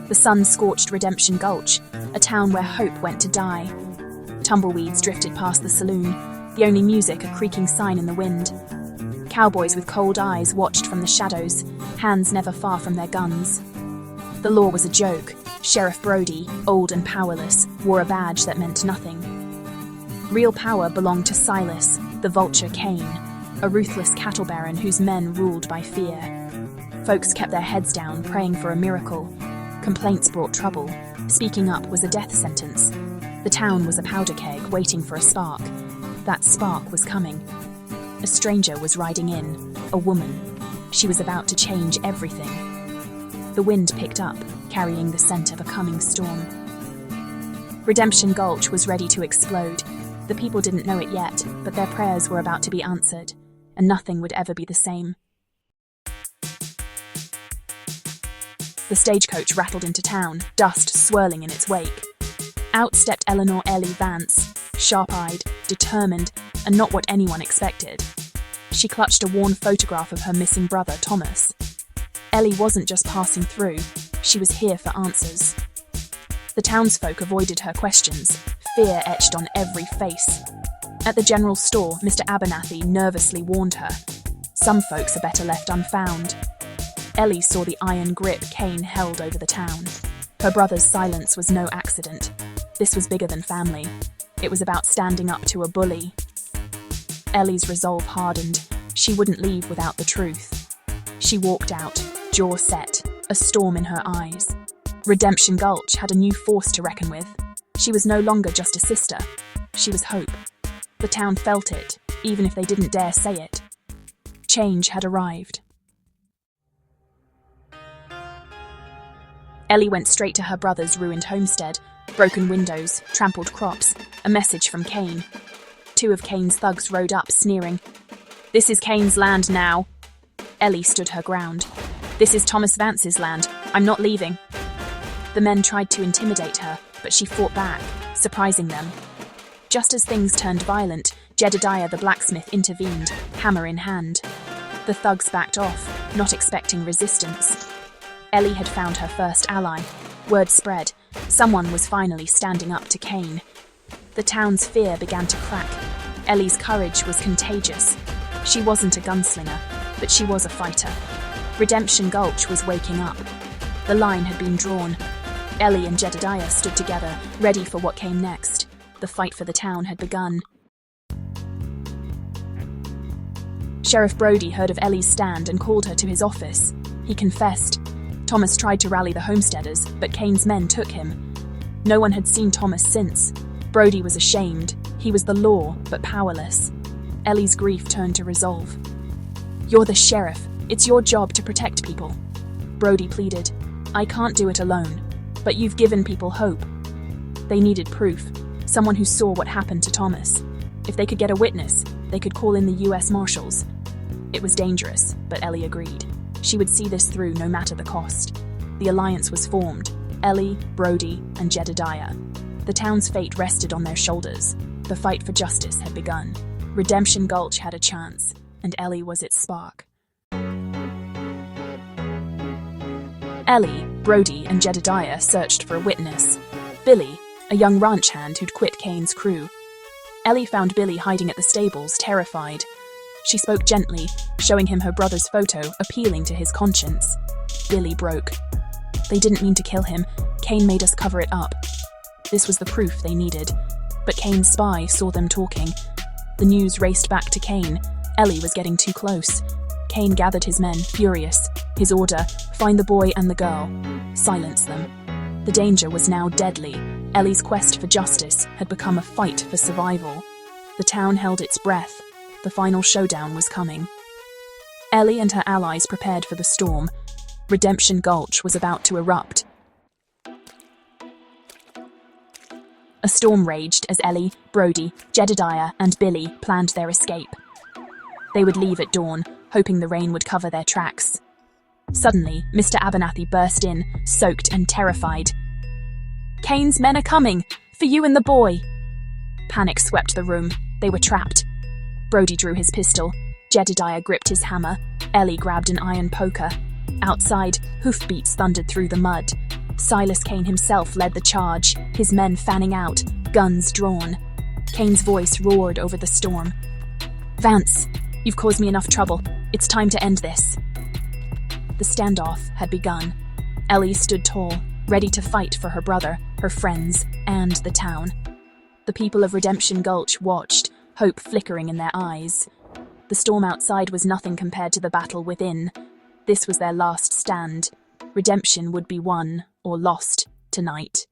The sun scorched Redemption Gulch, a town where hope went to die. Tumbleweeds drifted past the saloon, the only music a creaking sign in the wind. Cowboys with cold eyes watched from the shadows, hands never far from their guns. The law was a joke. Sheriff Brody, old and powerless, wore a badge that meant nothing. Real power belonged to Silas, the vulture Kane, a ruthless cattle baron whose men ruled by fear. Folks kept their heads down, praying for a miracle. Complaints brought trouble. Speaking up was a death sentence. The town was a powder keg waiting for a spark. That spark was coming. A stranger was riding in, a woman. She was about to change everything. The wind picked up, carrying the scent of a coming storm. Redemption Gulch was ready to explode. The people didn't know it yet, but their prayers were about to be answered, and nothing would ever be the same. The stagecoach rattled into town, dust swirling in its wake. Out stepped Eleanor Ellie Vance, sharp-eyed, determined, and not what anyone expected. She clutched a worn photograph of her missing brother, Thomas. Ellie wasn't just passing through, she was here for answers. The townsfolk avoided her questions, fear etched on every face. At the general store, Mr. Abernathy nervously warned her. Some folks are better left unfound. Ellie saw the iron grip Kane held over the town. Her brother's silence was no accident. This was bigger than family. It was about standing up to a bully. Ellie's resolve hardened. She wouldn't leave without the truth. She walked out, jaw set, a storm in her eyes. Redemption Gulch had a new force to reckon with. She was no longer just a sister. She was hope. The town felt it, even if they didn't dare say it. Change had arrived. Ellie went straight to her brother's ruined homestead. Broken windows, trampled crops, a message from Kane. Two of Kane's thugs rode up, sneering. "This is Kane's land now." Ellie stood her ground. "This is Thomas Vance's land. I'm not leaving." The men tried to intimidate her, but she fought back, surprising them. Just as things turned violent, Jedediah the blacksmith intervened, hammer in hand. The thugs backed off, not expecting resistance. Ellie had found her first ally. Word spread. Someone was finally standing up to Kane. The town's fear began to crack. Ellie's courage was contagious. She wasn't a gunslinger, but she was a fighter. Redemption Gulch was waking up. The line had been drawn. Ellie and Jedediah stood together, ready for what came next. The fight for the town had begun. Sheriff Brody heard of Ellie's stand and called her to his office. He confessed. Thomas tried to rally the homesteaders, but Kane's men took him. No one had seen Thomas since. Brody was ashamed. He was the law, but powerless. Ellie's grief turned to resolve. "You're the sheriff. It's your job to protect people." Brody pleaded. "I can't do it alone. But you've given people hope." They needed proof. Someone who saw what happened to Thomas. If they could get a witness, they could call in the US Marshals. It was dangerous, but Ellie agreed. She would see this through no matter the cost. The alliance was formed. Ellie, Brody, and Jedediah. The town's fate rested on their shoulders. The fight for justice had begun. Redemption Gulch had a chance, and Ellie was its spark. Ellie, Brody, and Jedediah searched for a witness. Billy, a young ranch hand who'd quit Kane's crew. Ellie found Billy hiding at the stables, terrified. She spoke gently, showing him her brother's photo, appealing to his conscience. Billy broke. "They didn't mean to kill him. Kane made us cover it up." This was the proof they needed. But Kane's spy saw them talking. The news raced back to Kane. Ellie was getting too close. Kane gathered his men, furious. His order, find the boy and the girl. Silence them. The danger was now deadly. Ellie's quest for justice had become a fight for survival. The town held its breath. The final showdown was coming. Ellie and her allies prepared for the storm. Redemption Gulch was about to erupt. A storm raged as Ellie, Brody, Jedediah, and Billy planned their escape. They would leave at dawn, hoping the rain would cover their tracks. Suddenly, Mr. Abernathy burst in, soaked and terrified. "Kane's men are coming! For you and the boy!" Panic swept the room. They were trapped. Brody drew his pistol. Jedediah gripped his hammer. Ellie grabbed an iron poker. Outside, hoofbeats thundered through the mud. Silas Kane himself led the charge, his men fanning out, guns drawn. Kane's voice roared over the storm. "Vance, you've caused me enough trouble. It's time to end this." The standoff had begun. Ellie stood tall, ready to fight for her brother, her friends, and the town. The people of Redemption Gulch watched, hope flickering in their eyes. The storm outside was nothing compared to the battle within. This was their last stand. Redemption would be won or lost tonight.